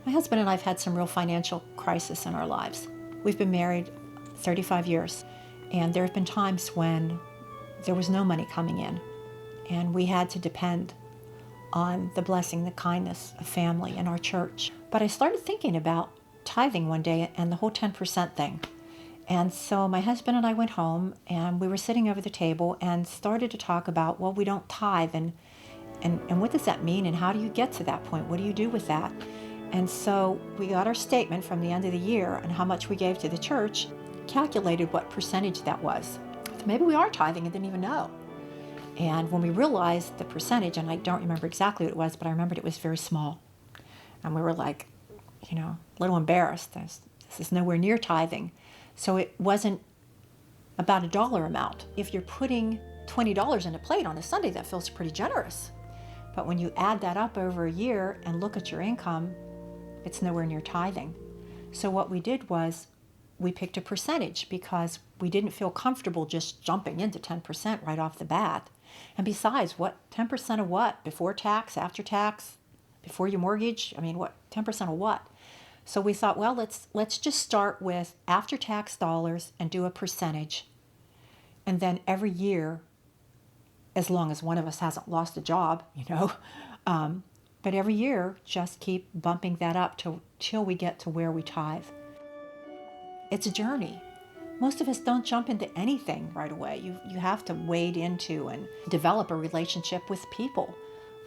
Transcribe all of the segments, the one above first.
My husband and I have had some real financial crisis in our lives. We've been married 35 years, and there have been times when there was no money coming in, and we had to depend on the blessing, the kindness of family and our church. But I started thinking about tithing one day and the whole 10% thing. And so my husband and I went home, and we were sitting over the table and started to talk about, well, we don't tithe, and what does that mean, and how do you get to that point? What do you do with that? And so we got our statement from the end of the year and how much we gave to the church, calculated what percentage that was. So maybe we are tithing and didn't even know. And when we realized the percentage, and I don't remember exactly what it was, but I remembered it was very small. And we were like, a little embarrassed. This is nowhere near tithing. So it wasn't about a dollar amount. If you're putting $20 in a plate on a Sunday, that feels pretty generous. But when you add that up over a year and look at your income, it's nowhere near tithing. So what we did was we picked a percentage because we didn't feel comfortable just jumping into 10% right off the bat. And besides, what 10% of what? Before tax, after tax, before your mortgage? What 10% of what? So we thought, well, let's just start with after-tax dollars and do a percentage. And then every year, as long as one of us hasn't lost a job, but every year, just keep bumping that up till we get to where we tithe. It's a journey. Most of us don't jump into anything right away. You have to wade into and develop a relationship with people,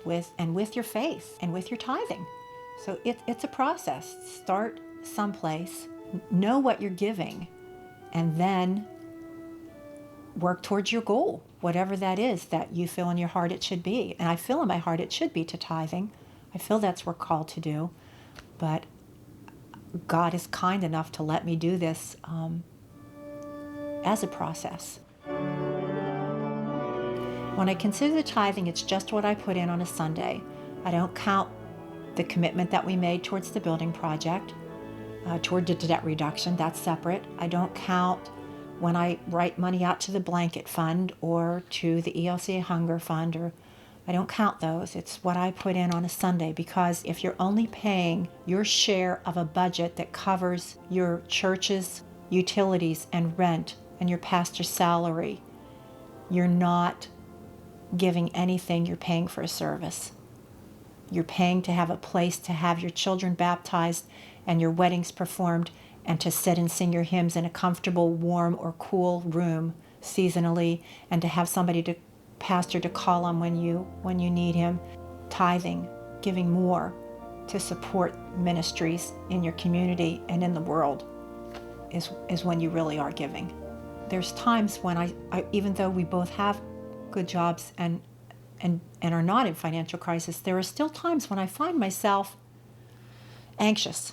with your faith and with your tithing. So it's a process. Start someplace, know what you're giving, and then work towards your goal, whatever that is that you feel in your heart it should be. And I feel in my heart it should be to tithing. I feel that's what we're called to do. But God is kind enough to let me do this as a process. When I consider the tithing, it's just what I put in on a Sunday. I don't count the commitment that we made towards the building project, toward the debt reduction. That's separate. I don't count when I write money out to the blanket fund or to the ELCA hunger fund, or I don't count those. It's what I put in on a Sunday, because if you're only paying your share of a budget that covers your church's utilities and rent and your pastor's salary, you're not giving anything. You're paying for a service. You're paying to have a place to have your children baptized and your weddings performed, and to sit and sing your hymns in a comfortable, warm, or cool room seasonally, and to have pastor to call on when you need him. Tithing, giving more to support ministries in your community and in the world is when you really are giving. There's times when I even though we both have good jobs and are not in financial crisis, there are still times when I find myself anxious.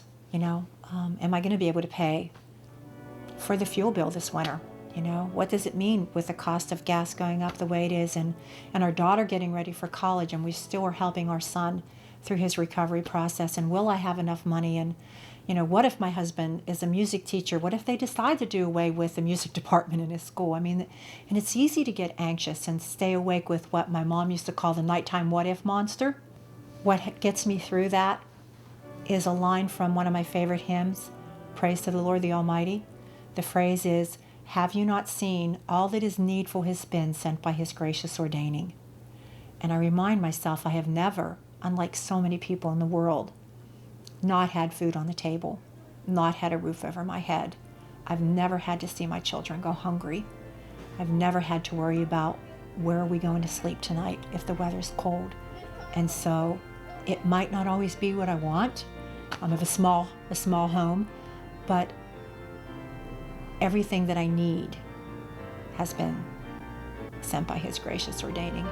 Am I going to be able to pay for the fuel bill this winter? What does it mean with the cost of gas going up the way it is, and our daughter getting ready for college, and we still are helping our son through his recovery process, and will I have enough money? And what if my husband is a music teacher? What if they decide to do away with the music department in his school? And it's easy to get anxious and stay awake with what my mom used to call the nighttime what if monster. What gets me through that is a line from one of my favorite hymns, Praise to the Lord the Almighty. The phrase is, "Have you not seen all that is needful has been sent by his gracious ordaining?" And I remind myself I have never, unlike so many people in the world, not had food on the table, not had a roof over my head. I've never had to see my children go hungry. I've never had to worry about where are we going to sleep tonight if the weather's cold. And so it might not always be what I want. I have a small home, but everything that I need has been sent by his gracious ordaining.